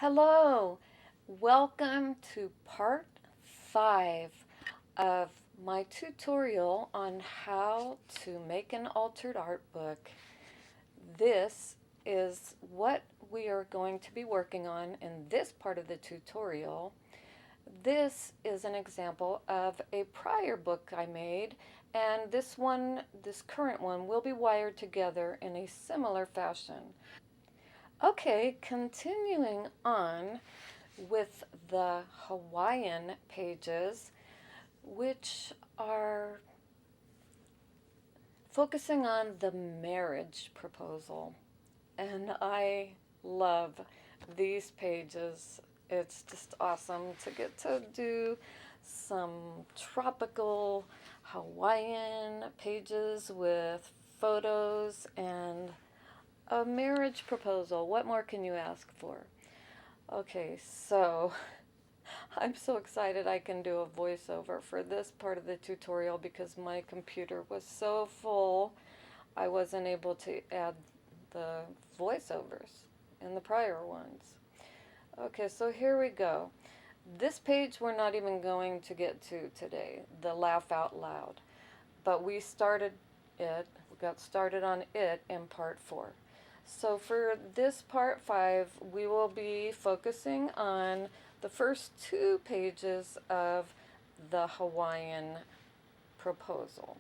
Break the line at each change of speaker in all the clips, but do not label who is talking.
Hello, welcome to part 5 of my tutorial on how to make an altered art book. This is what we are going to be working on in this part of the tutorial. This is an example of a prior book I made, and this current one, will be wired together in a similar fashion. Okay, continuing on with the Hawaiian pages, which are focusing on the marriage proposal. And I love these pages. It's just awesome to get to do some tropical Hawaiian pages with photos and a marriage proposal. What more can you ask for? Okay, so I'm so excited I can do a voiceover for this part of the tutorial because my computer was so full I wasn't able to add the voiceovers in the prior ones. Okay, so here we go. This page we're not even going to get to today, the laugh out loud, but we got started on it in part 4. So for this part 5, we will be focusing on the first 2 pages of the Hawaiian proposal.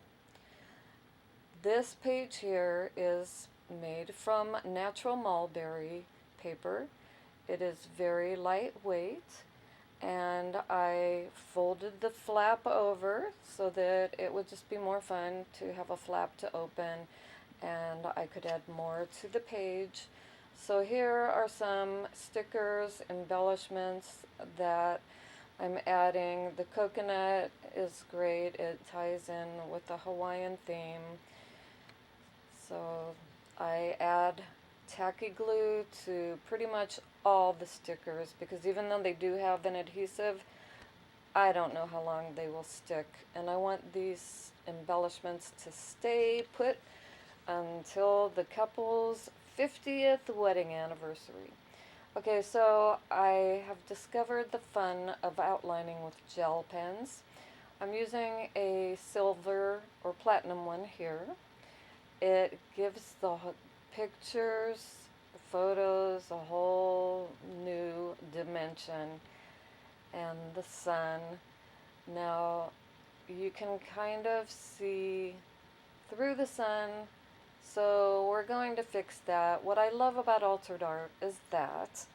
This page here is made from natural mulberry paper. It is very lightweight, and I folded the flap over so that it would just be more fun to have a flap to open and I could add more to the page. So here are some stickers, embellishments that I'm adding. The coconut is great. It ties in with the Hawaiian theme. So I add tacky glue to pretty much all the stickers because even though they do have an adhesive, I don't know how long they will stick. And I want these embellishments to stay put until the couple's 50th wedding anniversary. Okay, so I have discovered the fun of outlining with gel pens. I'm using a silver or platinum one here. It gives the pictures, the photos, a whole new dimension, and the sun. Now you can kind of see through the sun, so we're going to fix that. What I love about altered art is that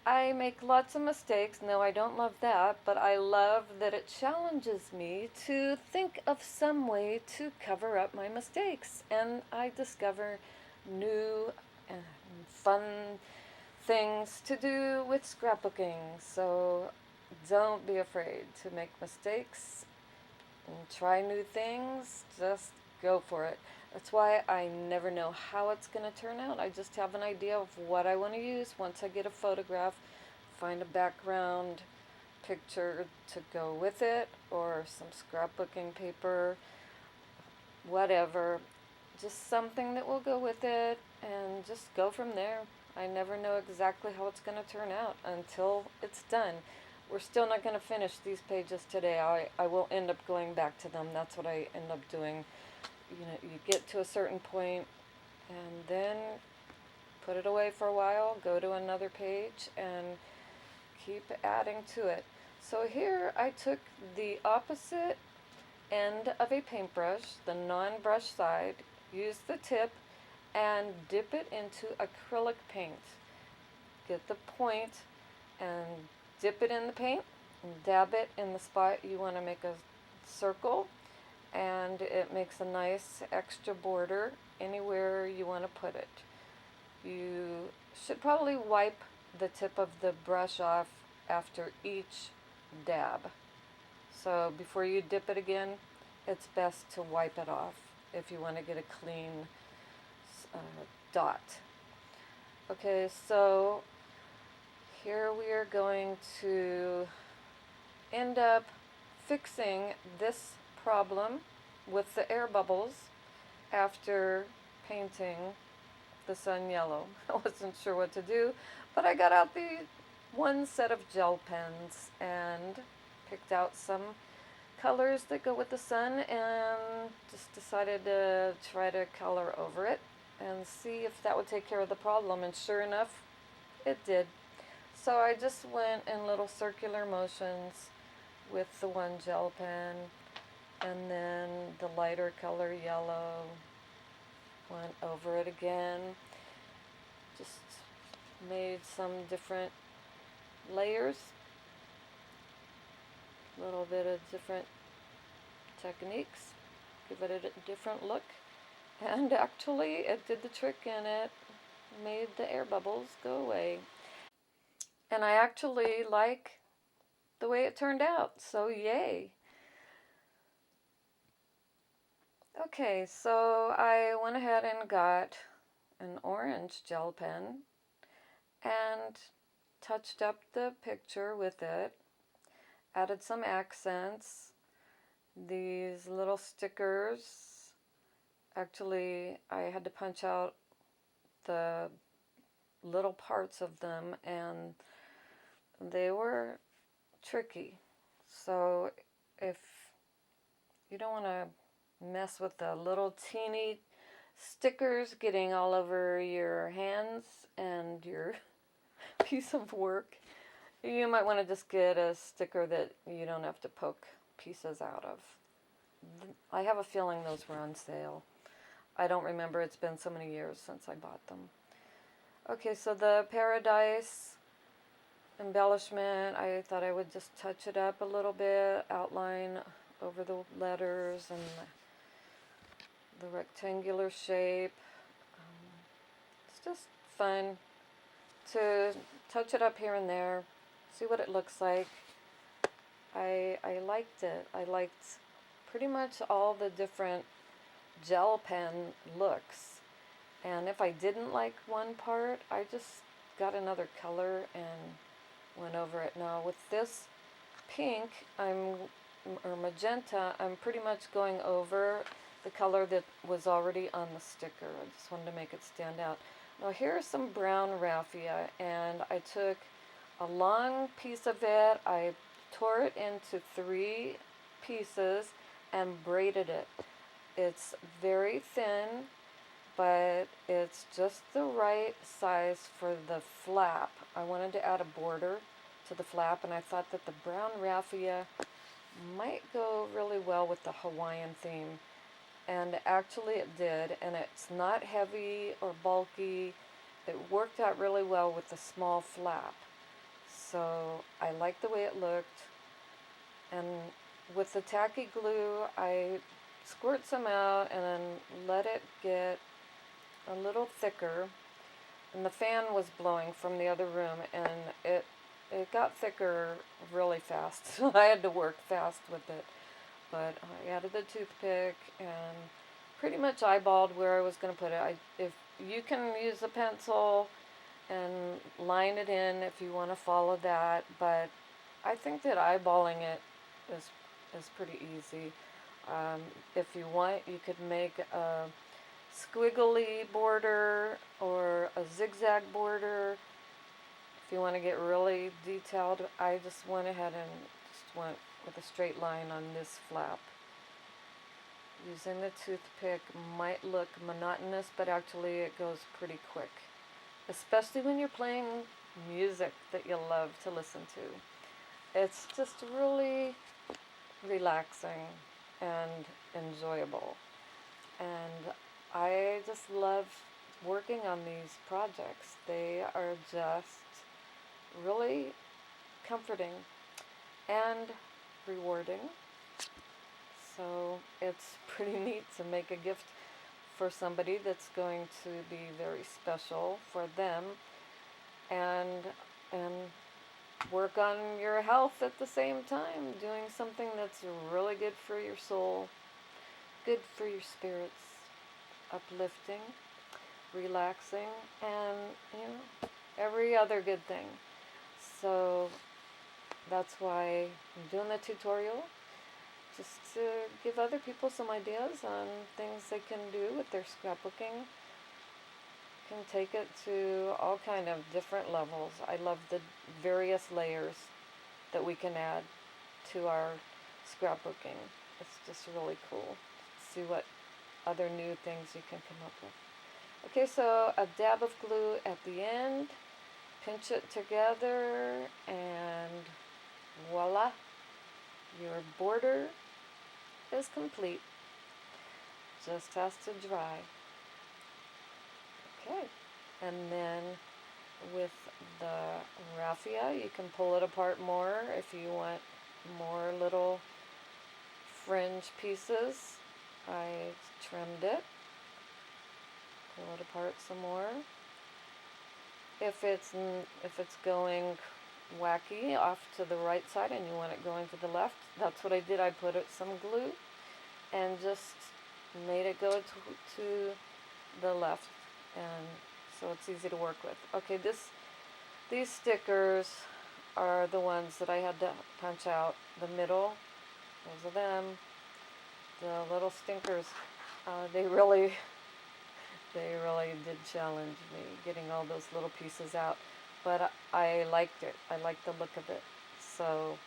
I make lots of mistakes. No, I don't love that, but I love that it challenges me to think of some way to cover up my mistakes. And I discover new and fun things to do with scrapbooking. So don't be afraid to make mistakes and try new things. Just go for it. That's why I never know how it's going to turn out. I just have an idea of what I want to use. Once I get a photograph, find a background picture to go with it, or some scrapbooking paper, whatever. Just something that will go with it, and just go from there. I never know exactly how it's going to turn out until it's done. We're still not going to finish these pages today. I will end up going back to them. That's what I end up doing. You get to a certain point and then put it away for a while, go to another page and keep adding to it. So here I took the opposite end of a paintbrush, the non-brush side, use the tip and dip it into acrylic paint. Get the point and dip it in the paint and dab it in the spot you want to make a circle, and it makes a nice extra border anywhere you want to put it. You should probably wipe the tip of the brush off after each dab. So before you dip it again, it's best to wipe it off if you want to get a clean dot. Okay, so here we are going to end up fixing this problem with the air bubbles after painting the sun yellow. I wasn't sure what to do, But I got out the one set of gel pens and picked out some colors that go with the sun and just decided to try to color over it and see if that would take care of the problem. And sure enough, it did. So I just went in little circular motions with the one gel pen, and then the lighter color yellow went over it again. Just made some different layers, a little bit of different techniques, give it a different look, and actually it did the trick and it made the air bubbles go away. And I actually like the way it turned out, so yay. Okay, so I went ahead and got an orange gel pen and touched up the picture with it, added some accents, these little stickers. Actually, I had to punch out the little parts of them and they were tricky. So if you don't want to mess with the little teeny stickers getting all over your hands and your piece of work, you might want to just get a sticker that you don't have to poke pieces out of. I have a feeling those were on sale. I don't remember, it's been so many years since I bought them. Okay, so the paradise embellishment, I thought I would just touch it up a little bit, outline over the letters and the rectangular shape. It's just fun to touch it up here and there, see what it looks like. I liked it. I liked pretty much all the different gel pen looks. And if I didn't like one part, I just got another color and went over it. Now with this pink, or magenta, I'm pretty much going over the color that was already on the sticker. I just wanted to make it stand out. Now here's some brown raffia, and I took a long piece of it, I tore it into 3 pieces and braided it. It's very thin, but it's just the right size for the flap. I wanted to add a border to the flap, and I thought that the brown raffia might go really well with the Hawaiian theme. And actually it did, and it's not heavy or bulky. It worked out really well with the small flap. So I liked the way it looked. And with the tacky glue, I squirt some out and then let it get a little thicker. And the fan was blowing from the other room, and it got thicker really fast. So I had to work fast with it. But I added the toothpick and pretty much eyeballed where I was going to put it. If you can use a pencil and line it in if you want to follow that, but I think that eyeballing it is pretty easy. If you want, you could make a squiggly border or a zigzag border. If you want to get really detailed, I just went ahead and just went with a straight line on this flap. Using the toothpick might look monotonous, but actually it goes pretty quick, especially when you're playing music that you love to listen to. It's just really relaxing and enjoyable, and I just love working on these projects. They are just really comforting and rewarding. So it's pretty neat to make a gift for somebody that's going to be very special for them, and work on your health at the same time, doing something that's really good for your soul, good for your spirits, uplifting, relaxing, and every other good thing. So that's why I'm doing the tutorial, just to give other people some ideas on things they can do with their scrapbooking. can take it to all kind of different levels. I love the various layers that we can add to our scrapbooking. It's just really cool. See what other new things you can come up with. Okay, so a dab of glue at the end, pinch it together, and voila, your border is complete. Just has to dry. Okay, and then with the raffia, you can pull it apart more if you want more little fringe pieces. I trimmed it. Pull it apart some more. If it's going wacky off to the right side and you want it going to the left, that's what I did. I put some glue and just made it go to the left, and so it's easy to work with. Okay, these stickers are the ones that I had to punch out. The middle, those are them. The little stinkers, they really did challenge me getting all those little pieces out, but I liked it. I liked the look of it. So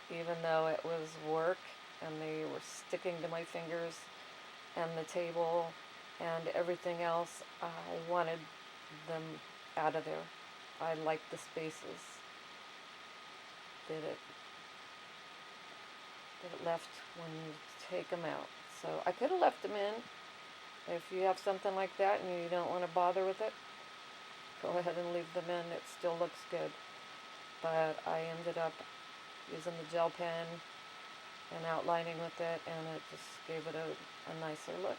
even though it was work and they were sticking to my fingers and the table and everything else, I wanted them out of there. I liked the spaces that it left when you take them out. So I could have left them in. If you have something like that and you don't want to bother with it, go ahead and leave them in. It still looks good. But I ended up using the gel pen and outlining with it, and it just gave it a nicer look.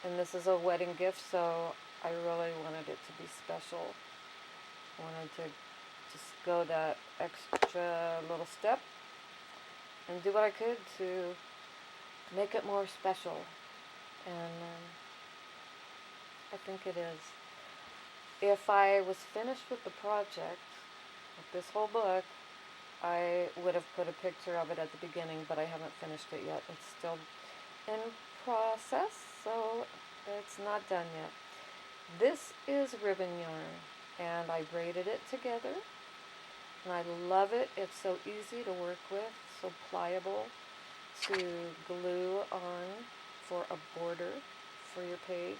And this is a wedding gift, so I really wanted it to be special. I wanted to just go that extra little step and do what I could to make it more special. And I think it is. If I was finished with the project, with this whole book, I would have put a picture of it at the beginning, but I haven't finished it yet. It's still in process, so it's not done yet. This is ribbon yarn, and I braided it together, and I love it. It's so easy to work with, so pliable to glue on for a border for your page,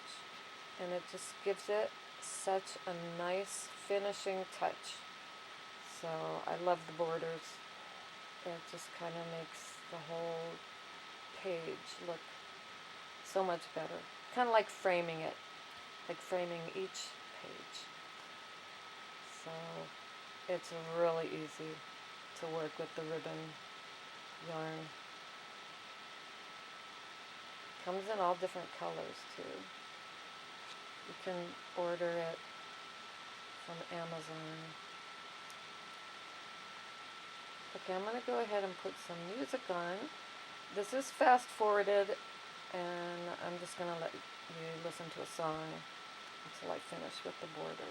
and it just gives it such a nice finishing touch. So I love the borders. It just kind of makes the whole page look so much better. Kind of like framing it, like framing each page. So it's really easy to work with the ribbon yarn. Comes in all different colors too. You can order it from Amazon. Okay, I'm going to go ahead and put some music on. This is fast forwarded, and I'm just going to let you listen to a song until I finish with the border.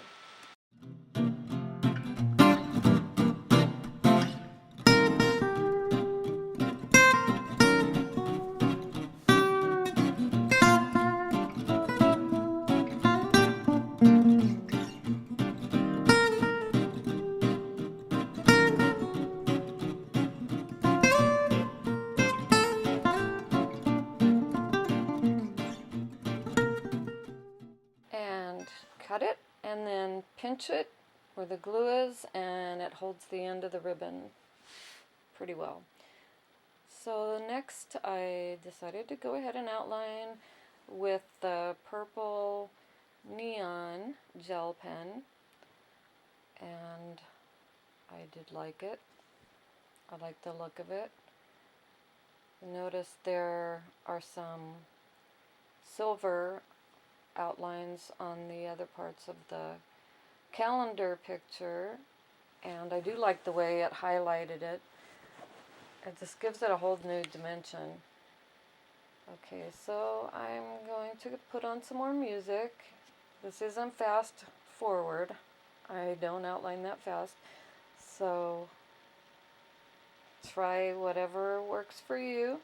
And cut it, and then pinch it where the glue is, and it holds the end of the ribbon pretty well. So next I decided to go ahead and outline with the purple neon gel pen, and I did like it. I like the look of it. Notice there are some silver outlines on the other parts of the calendar picture, and I do like the way it highlighted it. It just gives it a whole new dimension. Okay, so I'm going to put on some more music. This isn't fast forward. I don't outline that fast. So try whatever works for you.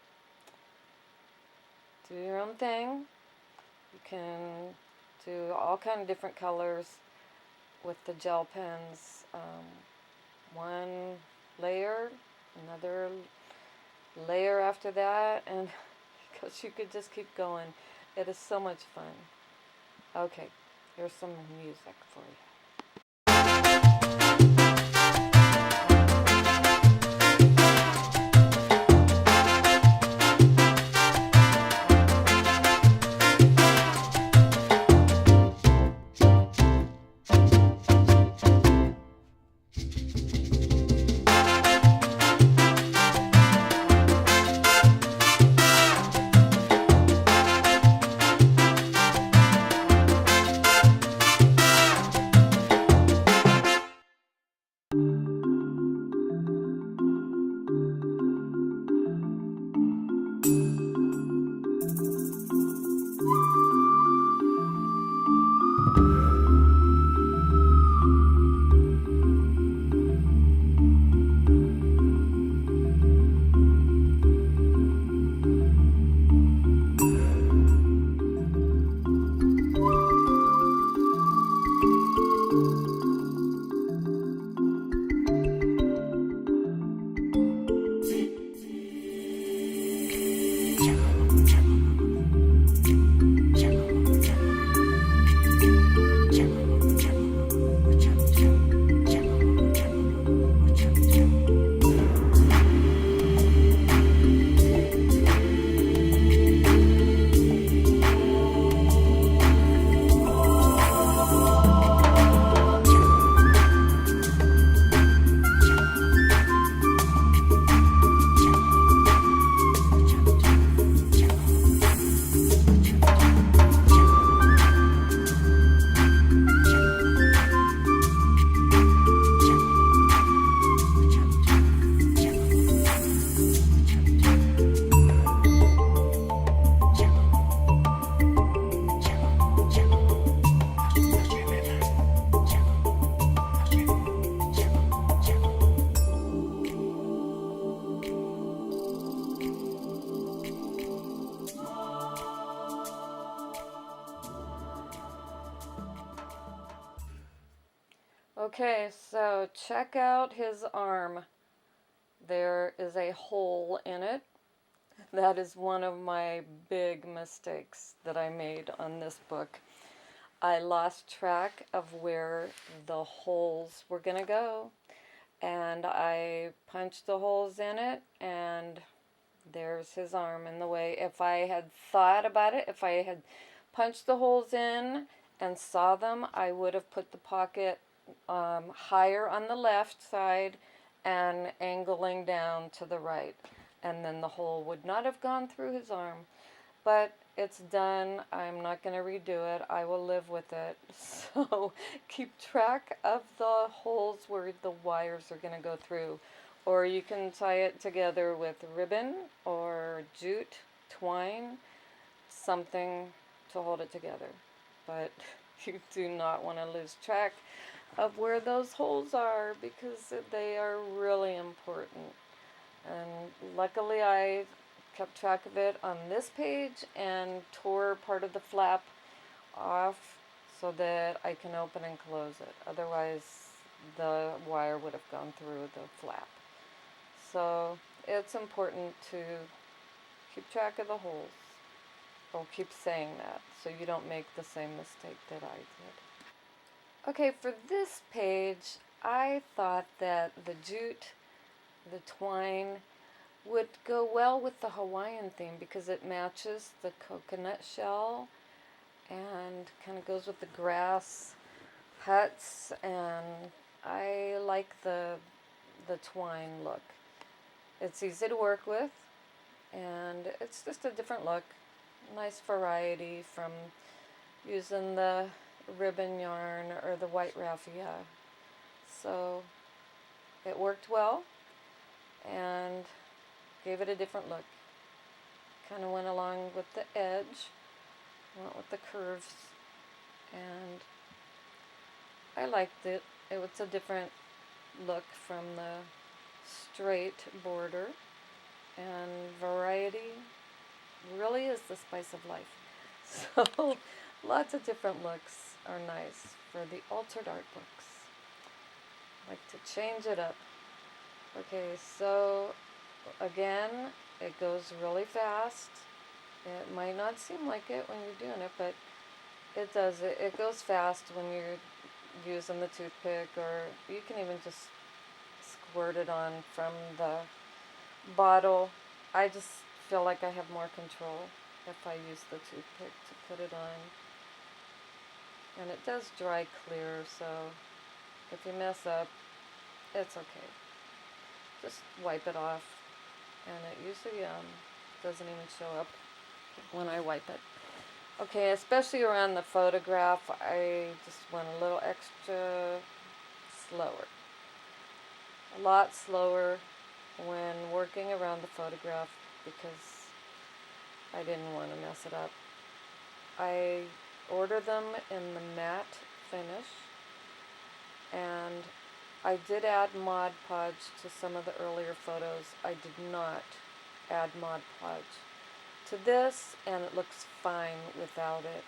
Do your own thing. You can to all kind of different colors with the gel pens. One layer, another layer after that, and because you could just keep going. It is so much fun. Okay, here's some music for you. Okay, so check out his arm. There is a hole in it. That is one of my big mistakes that I made on this book. I lost track of where the holes were going to go, and I punched the holes in it, and there's his arm in the way. If I had thought about it, if I had punched the holes in and saw them, I would have put the pocket higher on the left side and angling down to the right, and then the hole would not have gone through his arm. But it's done. I'm not going to redo it. I will live with it. So keep track of the holes where the wires are going to go through, or you can tie it together with ribbon or jute, twine, something to hold it together. But you do not want to lose track of where those holes are, because they are really important. And luckily I kept track of it on this page and tore part of the flap off so that I can open and close it. Otherwise the wire would have gone through the flap. So it's important to keep track of the holes. I'll keep saying that so you don't make the same mistake that I did. Okay, for this page, I thought that the jute, the twine, would go well with the Hawaiian theme because it matches the coconut shell and kind of goes with the grass huts, and I like the twine look. It's easy to work with, and it's just a different look. Nice variety from using the ribbon yarn or the white raffia. So it worked well and gave it a different look. Kind of went along with the edge, went with the curves, and I liked it. It was a different look from the straight border, and variety really is the spice of life. So Lots of different looks are nice for the altered art books. Like to change it up. Okay, so again, it goes really fast. It might not seem like it when you're doing it, but it does. It goes fast when you're using the toothpick, or you can even just squirt it on from the bottle. I just feel like I have more control if I use the toothpick to put it on. And it does dry clear, so if you mess up, it's okay. Just wipe it off, and it usually doesn't even show up when I wipe it. Okay, especially around the photograph, I just went a little extra slower. A lot slower when working around the photograph because I didn't want to mess it up. I order them in the matte finish, and I did add Mod Podge to some of the earlier photos. I did not add Mod Podge to this, and it looks fine without it.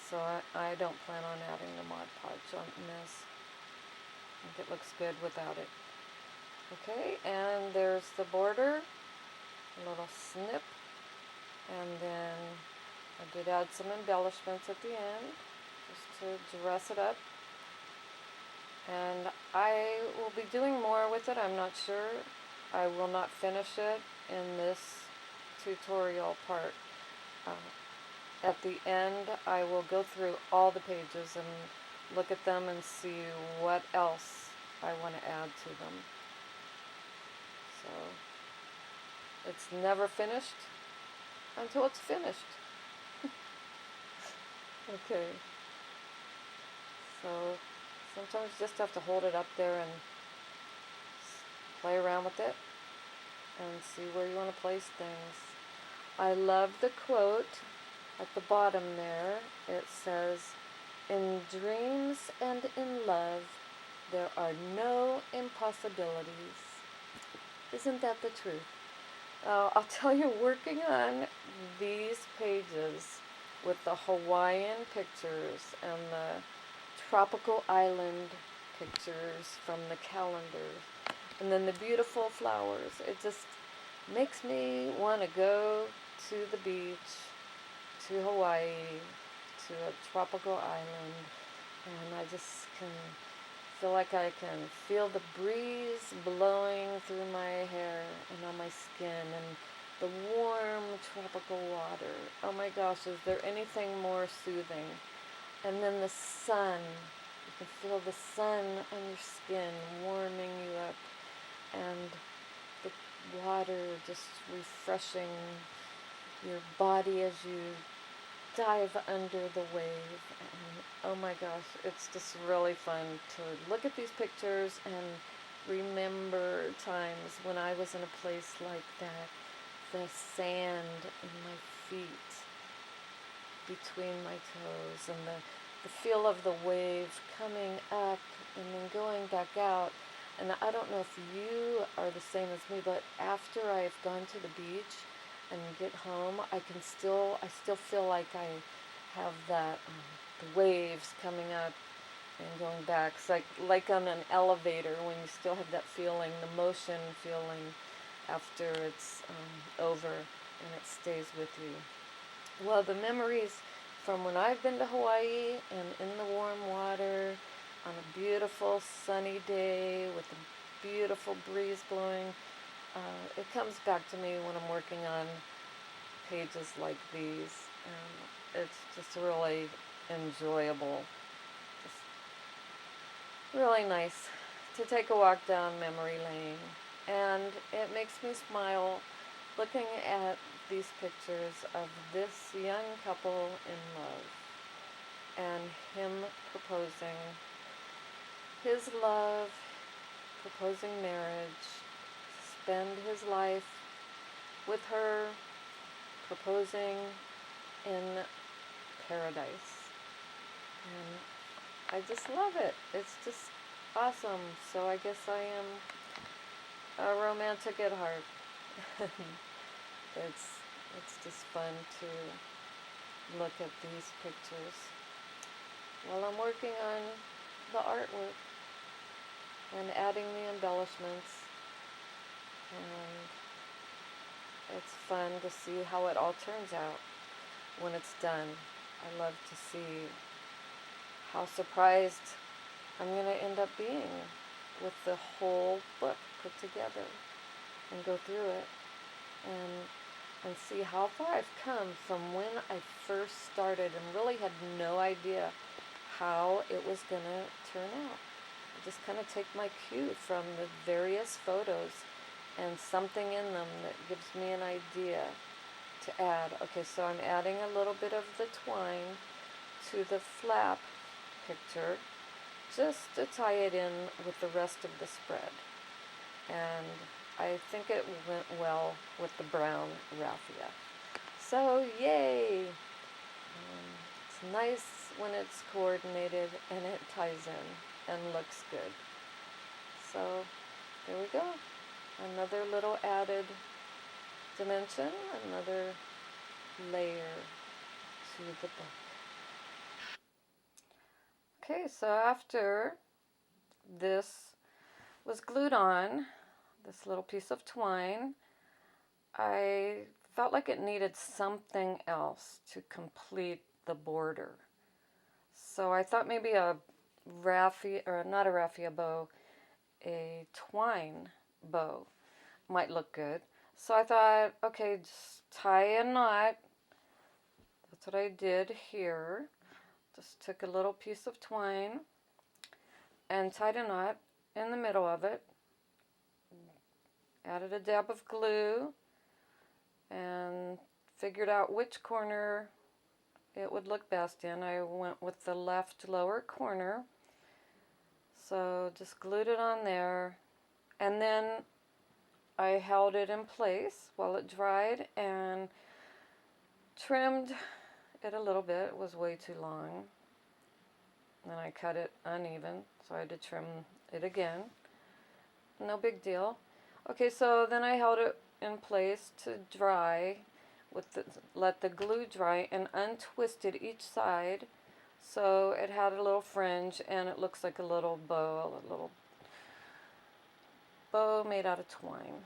So I don't plan on adding the Mod Podge on this. I think it looks good without it. Okay, and there's the border, a little snip, and then I did add some embellishments at the end, just to dress it up. And I will be doing more with it, I'm not sure. I will not finish it in this tutorial part. At the end, I will go through all the pages and look at them and see what else I want to add to them. So, it's never finished until it's finished. Okay. So, sometimes you just have to hold it up there and play around with it and see where you want to place things. I love the quote at the bottom there. It says, "In dreams and in love, there are no impossibilities." Isn't that the truth? I'll tell you, working on these pages with the Hawaiian pictures and the tropical island pictures from the calendars, and then the beautiful flowers, it just makes me want to go to the beach, to Hawaii, to a tropical island, and I just can feel like I can feel the breeze blowing through my hair and on my skin, and the warm tropical water. Oh my gosh, is there anything more soothing? And then the sun, you can feel the sun on your skin warming you up, and the water just refreshing your body as you dive under the wave. And oh my gosh, it's just really fun to look at these pictures and remember times when I was in a place like that, the sand in my feet, between my toes, and the feel of the wave coming up and then going back out. And I don't know if you are the same as me, but after I've gone to the beach and get home, I still feel like I have that the waves coming up and going back. It's like on an elevator when you still have that feeling, the motion feeling after it's over, and it stays with you. Well, the memories from when I've been to Hawaii and in the warm water on a beautiful sunny day with a beautiful breeze blowing, it comes back to me when I'm working on pages like these, and it's just really enjoyable, just really nice to take a walk down memory lane. And it makes me smile looking at these pictures of this young couple in love and him proposing his love, proposing marriage, spend his life with her, proposing in paradise. And I just love it. It's just awesome. So I guess I am a romantic at heart. It's just fun to look at these pictures while I'm working on the artwork and adding the embellishments. And it's fun to see how it all turns out when it's done. I love to see how surprised I'm going to end up being with the whole book put together and go through it and see how far I've come from when I first started and really had no idea how it was going to turn out. I just kind of take my cue from the various photos and something in them that gives me an idea to add. Okay, so I'm adding a little bit of the twine to the flap picture just to tie it in with the rest of the spread. And I think it went well with the brown raffia. So yay! It's nice when it's coordinated and it ties in and looks good. So there we go. Another little added dimension, another layer to the book. Okay, so after this was glued on, this little piece of twine, I felt like it needed something else to complete the border. So I thought maybe a raffia, or not a raffia bow, a twine bow might look good. So I thought, okay, just tie a knot. That's what I did here. Just took a little piece of twine and tied a knot in the middle of it. Added a dab of glue and figured out which corner it would look best in. I went with the left lower corner. So just glued it on there. And then I held it in place while it dried and trimmed it a little bit. It was way too long. Then I cut it uneven, so I had to trim it again. No big deal. Okay, so then I held it in place to dry, let the glue dry, and untwisted each side so it had a little fringe and it looks like a little bow made out of twine.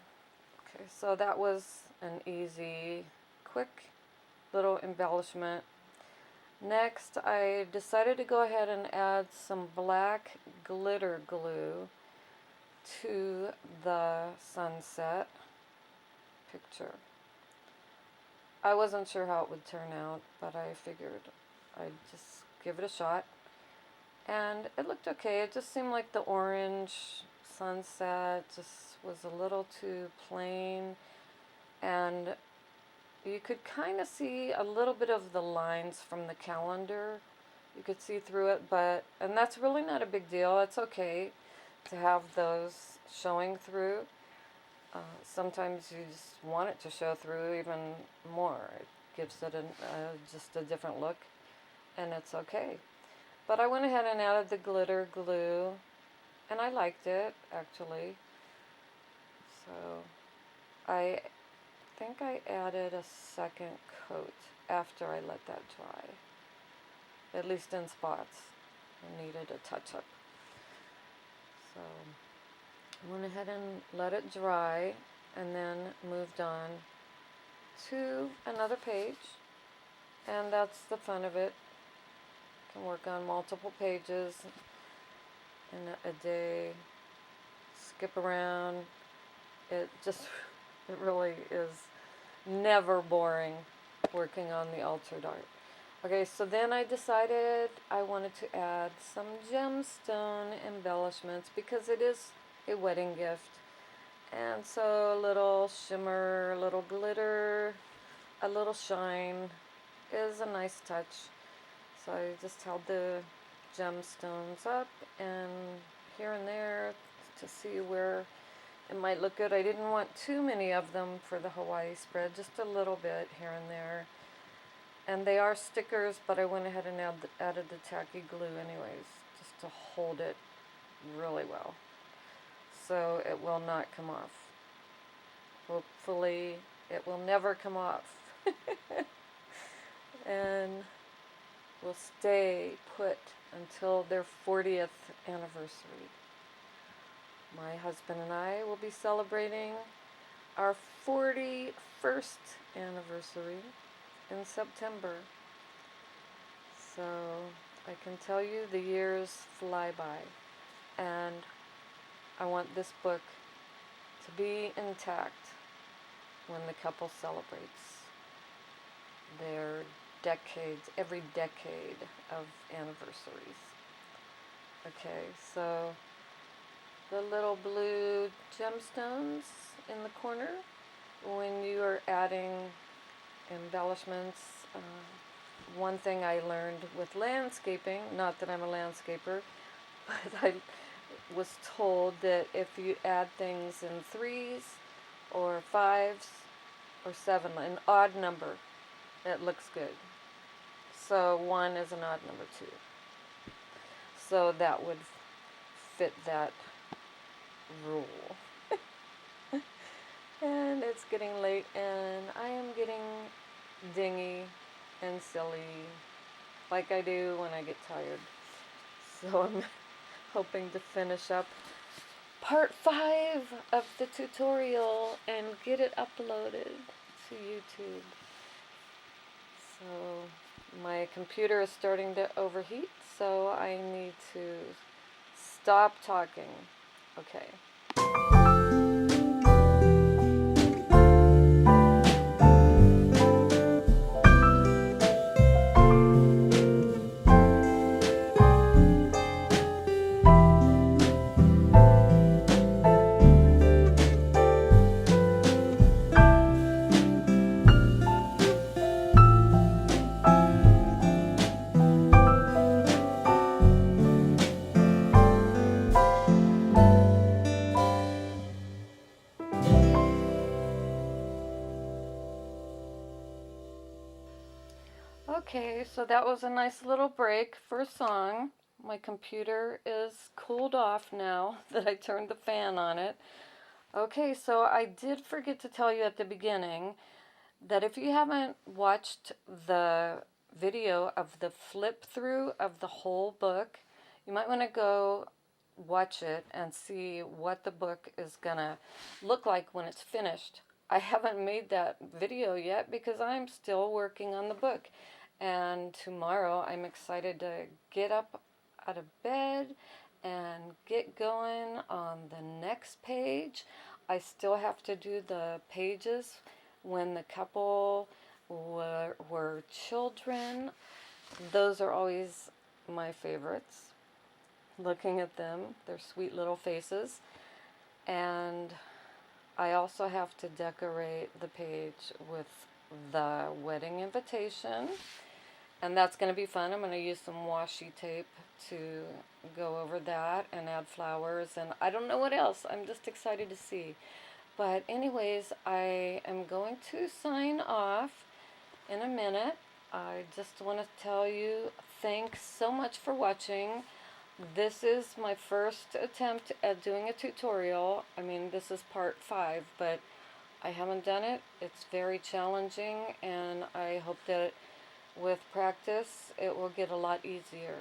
Okay, so that was an easy, quick little embellishment. Next, I decided to go ahead and add some black glitter glue to the sunset picture. I wasn't sure how it would turn out, but I figured I'd just give it a shot. And it looked okay. It just seemed like the orange sunset just was a little too plain, and you could kind of see a little bit of the lines from the calendar. You could see through it, and that's really not a big deal. It's okay to have those showing through. Sometimes you just want it to show through even more. It gives it just a different look, and it's okay. But I went ahead and added the glitter glue, and I liked it, actually. So I think I added a second coat after I let that dry, at least in spots. I needed a touch-up. So I went ahead and let it dry, and then moved on to another page, and that's the fun of it. You can work on multiple pages in a day, skip around. It really is never boring working on the altered art. Okay, so then I decided I wanted to add some gemstone embellishments because it is a wedding gift. And so a little shimmer, a little glitter, a little shine is a nice touch. So I just held the gemstones up and here and there to see where it might look good. I didn't want too many of them for the Hawaii spread, just a little bit here and there. And they are stickers, but I went ahead and added the tacky glue anyways, just to hold it really well, so it will not come off. Hopefully it will never come off. and will stay put until their 40th anniversary. My husband and I will be celebrating our 41st anniversary in September. So I can tell you the years fly by, and I want this book to be intact when the couple celebrates their decades, every decade of anniversaries. Okay, so the little blue gemstones in the corner, when you are adding embellishments, one thing I learned with landscaping, not that I'm a landscaper, but I was told that if you add things in 3s or 5s or 7, an odd number, it looks good. So 1 is an odd number too. So that would fit that rule. And it's getting late and I am getting dingy and silly like I do when I get tired. So I'm hoping to finish up part 5 of the tutorial and get it uploaded to YouTube. So my computer is starting to overheat, so I need to stop talking. Okay. Okay, so that was a nice little break for a song. My computer is cooled off now that I turned the fan on it. Okay, so I did forget to tell you at the beginning that if you haven't watched the video of the flip through of the whole book, you might want to go watch it and see what the book is gonna look like when it's finished. I haven't made that video yet because I'm still working on the book. And tomorrow I'm excited to get up out of bed and get going on the next page. I still have to do the pages when the couple were children. Those are always my favorites. Looking at them, their sweet little faces. And I also have to decorate the page with the wedding invitation. And that's going to be fun. I'm going to use some washi tape to go over that and add flowers. And I don't know what else. I'm just excited to see. But anyways, I am going to sign off in a minute. I just want to tell you thanks so much for watching. This is my first attempt at doing a tutorial. I mean, this is part 5, but I haven't done it. It's very challenging, and I hope that with practice it will get a lot easier.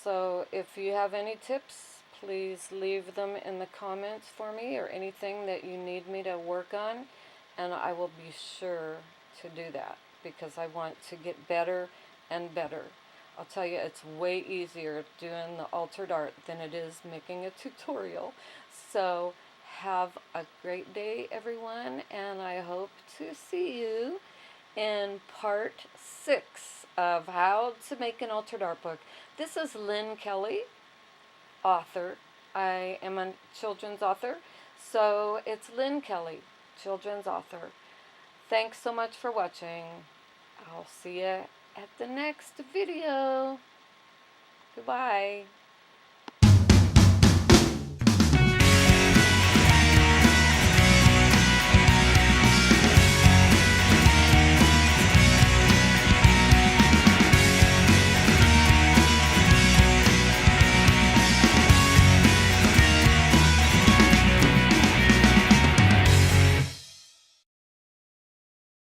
So if you have any tips, please leave them in the comments for me, or anything that you need me to work on, and I will be sure to do that because I want to get better and better. I'll tell you, it's way easier doing the altered art than it is making a tutorial. So have a great day, everyone, and I hope to see you in part 6 of how to make an altered art book. This is Lynn Kelly, author. I am a children's author, so it's Lynn Kelly, children's author. Thanks so much for watching. I'll see you at the next video. Goodbye.